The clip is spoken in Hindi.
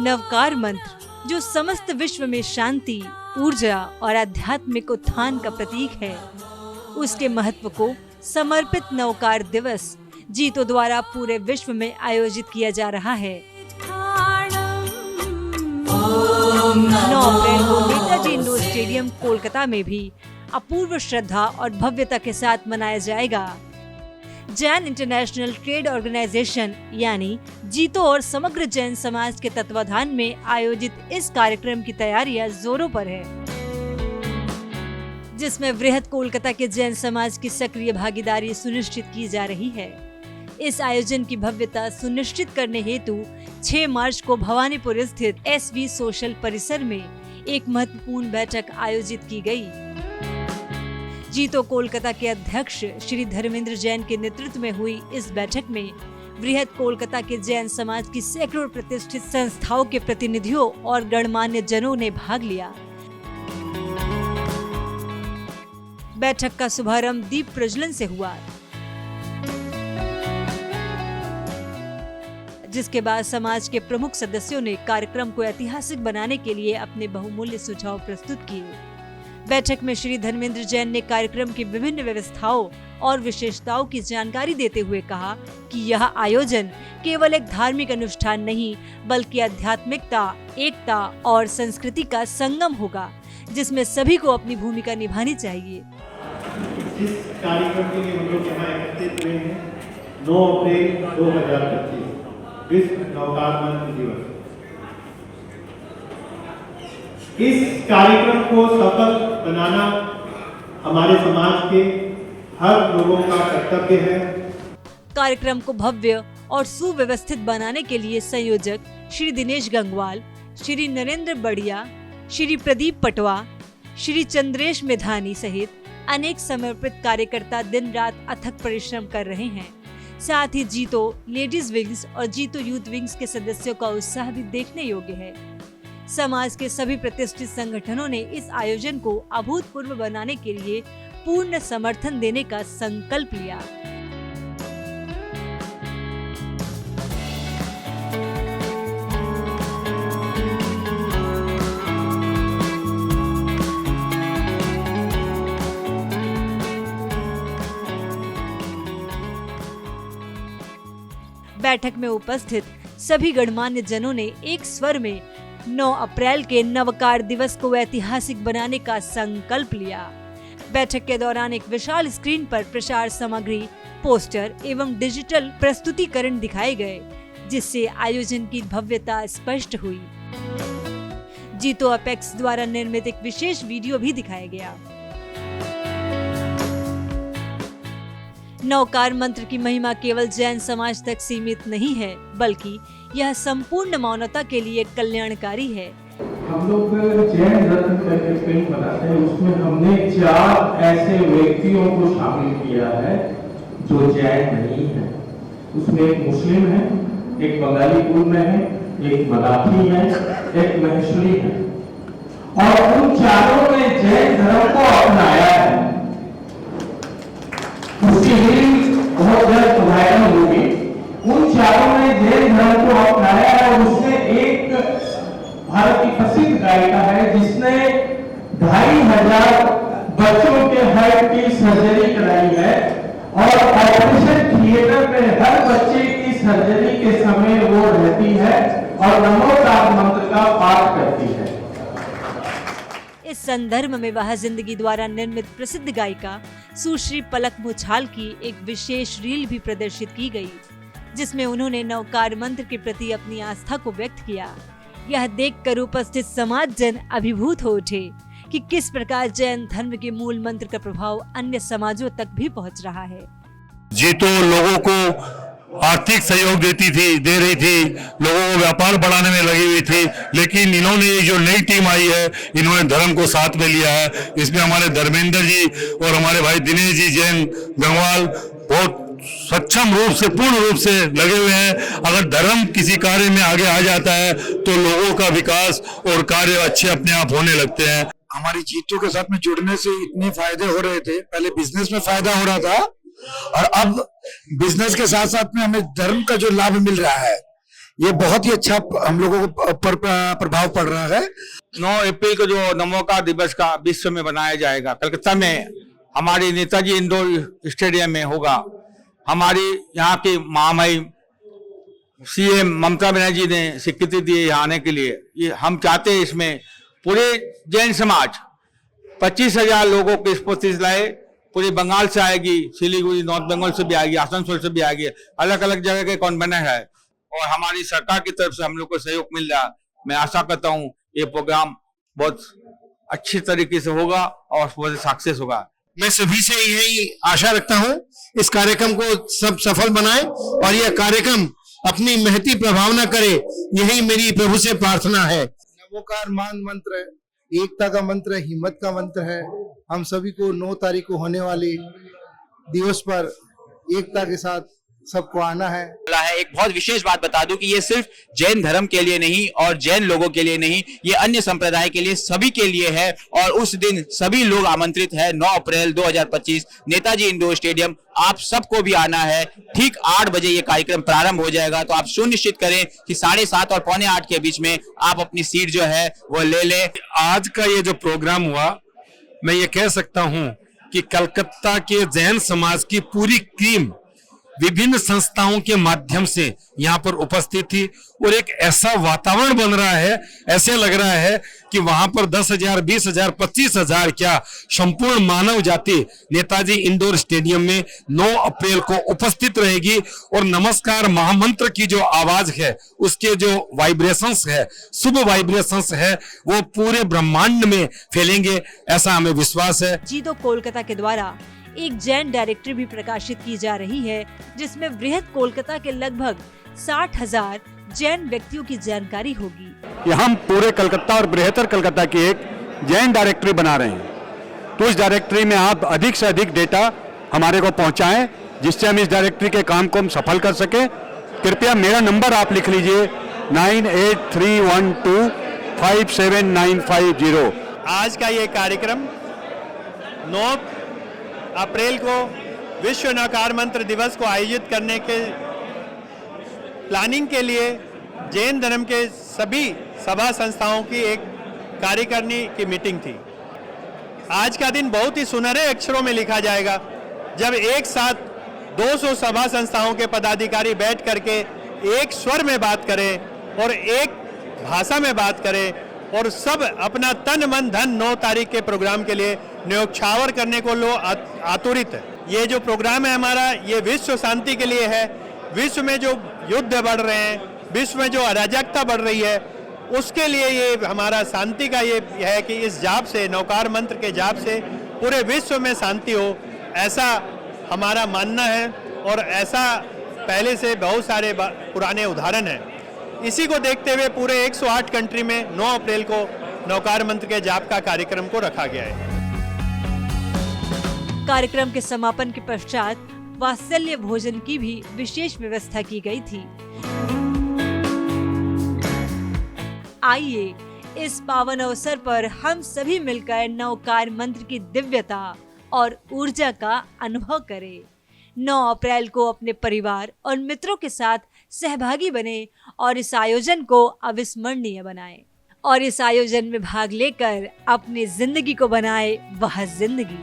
नवकार मंत्र जो समस्त विश्व में शांति, ऊर्जा और आध्यात्मिक उत्थान का प्रतीक है, उसके महत्व को समर्पित नवकार दिवस जीतो द्वारा पूरे विश्व में आयोजित किया जा रहा है। 9 अप्रैल को नेताजी इंडोर स्टेडियम कोलकाता में भी अपूर्व श्रद्धा और भव्यता के साथ मनाया जाएगा। जैन इंटरनेशनल ट्रेड ऑर्गेनाइजेशन यानी जीतो और समग्र जैन समाज के तत्वाधान में आयोजित इस कार्यक्रम की तैयारियां जोरों पर है, जिसमें वृहद कोलकाता के जैन समाज की सक्रिय भागीदारी सुनिश्चित की जा रही है। इस आयोजन की भव्यता सुनिश्चित करने हेतु 6 मार्च को भवानीपुर स्थित SV सोशल परिसर में एक महत्वपूर्ण बैठक आयोजित की गई। जीतो कोलकाता के अध्यक्ष श्री धर्मेंद्र जैन के नेतृत्व में हुई इस बैठक में वृहद कोलकाता के जैन समाज की सैकड़ों प्रतिष्ठित संस्थाओं के प्रतिनिधियों और गणमान्य जनों ने भाग लिया। बैठक का शुभारंभ दीप प्रज्वलन से हुआ, जिसके बाद समाज के प्रमुख सदस्यों ने कार्यक्रम को ऐतिहासिक बनाने के लिए अपने बहुमूल्य सुझाव प्रस्तुत किए। बैठक में श्री धर्मेंद्र जैन ने कार्यक्रम की विभिन्न व्यवस्थाओं और विशेषताओं की जानकारी देते हुए कहा कि यह आयोजन केवल एक धार्मिक अनुष्ठान नहीं, बल्कि आध्यात्मिकता, एकता और संस्कृति का संगम होगा, जिसमें सभी को अपनी भूमिका निभानी चाहिए। इस कार्यक्रम के लिए हम लोग यहाँ एकत्रित हुए हैं 9 अप्रैल 2025 विश्व नवकार मंत्र दिवस। इस कार्यक्रम को सफल बनाना हमारे समाज के हर लोगों का कर्तव्य है। कार्यक्रम को भव्य और सुव्यवस्थित बनाने के लिए संयोजक श्री दिनेश गंगवाल, श्री नरेंद्र बढ़िया, श्री प्रदीप पटवा, श्री चंद्रेश मेधानी सहित अनेक समर्पित कार्यकर्ता दिन रात अथक परिश्रम कर रहे हैं। साथ ही जीतो लेडीज विंग्स और जीतो यूथ विंग्स के सदस्यों का उत्साह भी देखने योग्य है। समाज के सभी प्रतिष्ठित संगठनों ने इस आयोजन को अभूतपूर्व बनाने के लिए पूर्ण समर्थन देने का संकल्प लिया। बैठक में उपस्थित सभी गणमान्य जनों ने एक स्वर में 9 अप्रैल के नवकार दिवस को ऐतिहासिक बनाने का संकल्प लिया। बैठक के दौरान एक विशाल स्क्रीन पर प्रचार सामग्री, पोस्टर एवं डिजिटल प्रस्तुतिकरण दिखाए गए, जिससे आयोजन की भव्यता स्पष्ट हुई। जीतो अपेक्स द्वारा निर्मित एक विशेष वीडियो भी दिखाया गया। नवकार मंत्र की महिमा केवल जैन समाज तक सीमित नहीं है, बल्कि यह संपूर्ण मानवता के लिए कल्याणकारी है। हम लोग जैन रत्न करके फिल्म बनाते हैं, उसमें हमने 4 ऐसे व्यक्तियों को शामिल किया है जो जैन नहीं है। उसमें एक मुस्लिम है, एक बंगालीपुर में है, एक मराठी है, एक महेश्वरी है, और उन चारों ने जैन धर्म को अपनाया है। उसकी रील बहुत जल्द वायरल होगी। उन चारों ने जैन धर्म को अपनाया है, और उसमें एक भारत की प्रसिद्ध गायिका है जिसने 2500 बच्चों के हार्ट की सर्जरी कराई है, और ऑपरेशन थिएटर में हर बच्चे की सर्जरी के समय वो रहती है और नमोकार मंत्र का पाठ करती है। इस संदर्भ में वह जिंदगी द्वारा निर्मित प्रसिद्ध गायिका सुश्री पलक मुछाल की एक विशेष रील भी प्रदर्शित की गई, जिसमें उन्होंने नवकार मंत्र के प्रति अपनी आस्था को व्यक्त किया। यह देखकर उपस्थित समाज जन अभिभूत हो उठे कि किस प्रकार जैन धर्म के मूल मंत्र का प्रभाव अन्य समाजों तक भी पहुंच रहा है। जीतो लोगों को आर्थिक सहयोग दे रही थी, लोगों को व्यापार बढ़ाने में लगी हुई थी, लेकिन इन्होंने ये जो नई टीम आई है, इन्होंने धर्म को साथ में लिया है। इसमें हमारे धर्मेंद्र जी और हमारे भाई दिनेश जी जैन गंगवाल बहुत सक्षम रूप से, पूर्ण रूप से लगे हुए हैं। अगर धर्म किसी कार्य में आगे आ जाता है तो लोगों का विकास और कार्य अच्छे अपने आप होने लगते हैं। हमारी जीतो के साथ में जुड़ने से इतने फायदे हो रहे थे। पहले बिजनेस में फायदा हो रहा था, और अब बिजनेस के साथ साथ में हमें धर्म का जो लाभ मिल रहा है, ये बहुत ही अच्छा हम लोगों को प्रभाव पड़ रहा है। 9 अप्रैल को जो नमोकार दिवस का विश्व में बनाया जाएगा, कलकत्ता में हमारे नेताजी इंडोर स्टेडियम में होगा। हमारी यहाँ की महामहिम सीएम ममता बनर्जी ने स्वीकृति दी है यहाँ आने के लिए। ये हम चाहते हैं इसमें पूरे जैन समाज 25,000 लोगों को स्पोर्ट्स लाए। पूरे बंगाल से आएगी, सिलीगुड़ी नॉर्थ बंगाल से भी आएगी, आसनसोल से भी आएगी, अलग अलग जगह के कॉन्वेनर है और हमारी सरकार की तरफ से हम लोग को सहयोग मिल रहा है। मैं आशा करता हूँ ये प्रोग्राम बहुत अच्छी तरीके से होगा और बहुत सक्सेस होगा। मैं सभी से यही आशा रखता हूँ इस कार्यक्रम को सब सफल बनाए और यह कार्यक्रम अपनी महती प्रभावना करे, यही मेरी प्रभु से प्रार्थना है। नवोकार मान मंत्र एकता का मंत्र, हिम्मत का मंत्र है। हम सभी को 9 तारीख को होने वाले दिवस पर एकता के साथ सबको आना है। एक बहुत विशेष बात बता दूं कि ये सिर्फ जैन धर्म के लिए नहीं और जैन लोगों के लिए नहीं, ये अन्य संप्रदाय के लिए, सभी के लिए है। और उस दिन सभी लोग आमंत्रित है। 9 अप्रैल 2025 नेताजी इंडोर स्टेडियम, आप सबको भी आना है। ठीक 8 बजे ये कार्यक्रम प्रारंभ हो जाएगा, तो आप सुनिश्चित करें कि 7:30 और 7:45 के बीच में आप अपनी सीट जो है वो ले लें। आज का ये जो प्रोग्राम हुआ, मैं ये कह सकता हूं कि कलकत्ता के जैन समाज की पूरी टीम विभिन्न संस्थाओं के माध्यम से यहाँ पर उपस्थित थी और एक ऐसा वातावरण बन रहा है, ऐसे लग रहा है कि वहां पर 10,000, 20,000, 25,000 क्या संपूर्ण मानव जाति नेताजी इंडोर स्टेडियम में 9 अप्रैल को उपस्थित रहेगी और नमस्कार महामंत्र की जो आवाज है, उसके जो वाइब्रेशंस है, शुभ वाइब्रेशंस है, वो पूरे ब्रह्मांड में फैलेंगे, ऐसा हमें विश्वास है। जी तो कोलकाता के द्वारा एक जैन डायरेक्टरी भी प्रकाशित की जा रही है, जिसमें वृहद कोलकाता के लगभग 60,000 जैन व्यक्तियों की जानकारी होगी। ये हम पूरे कलकत्ता और बृहत्तर कलकत्ता की एक जैन डायरेक्टरी बना रहे हैं, तो इस डायरेक्टरी में आप अधिक से अधिक डेटा हमारे को पहुंचाएं, जिससे हम इस डायरेक्टरी के काम को हम सफल कर सके। कृपया मेरा नंबर आप लिख लीजिए 9831257950। आज का ये कार्यक्रम 9 अप्रैल को विश्व नवकार मंत्र दिवस को आयोजित करने के प्लानिंग के लिए जैन धर्म के सभी सभा संस्थाओं की एक कार्यकारिणी की मीटिंग थी। आज का दिन बहुत ही सुनहरे अक्षरों में लिखा जाएगा जब एक साथ 200 सभा संस्थाओं के पदाधिकारी बैठ करके एक स्वर में बात करें और एक भाषा में बात करें और सब अपना तन मन धन 9 तारीख के प्रोग्राम के लिए न्योछावर करने को लोग आतुरित है। ये जो प्रोग्राम है हमारा, ये विश्व शांति के लिए है। विश्व में जो युद्ध बढ़ रहे हैं, विश्व में जो अराजकता बढ़ रही है, उसके लिए ये हमारा शांति का ये है कि इस जाप से, नवकार मंत्र के जाप से पूरे विश्व में शांति हो, ऐसा हमारा मानना है। और ऐसा पहले से बहुत सारे पुराने उदाहरण हैं। इसी को देखते हुए पूरे 108 कंट्री में 9 अप्रैल को नवकार मंत्र के जाप का कार्यक्रम को रखा गया है। कार्यक्रम के समापन के पश्चात वात्सल्य भोजन की भी विशेष व्यवस्था की गई थी। आइए इस पावन अवसर पर हम सभी मिलकर नवकार मंत्र की दिव्यता और ऊर्जा का अनुभव करें। 9 अप्रैल को अपने परिवार और मित्रों के साथ सहभागी बने और इस आयोजन को अविस्मरणीय बनाएं और इस आयोजन में भाग लेकर अपनी जिंदगी को बनाए वह जिंदगी।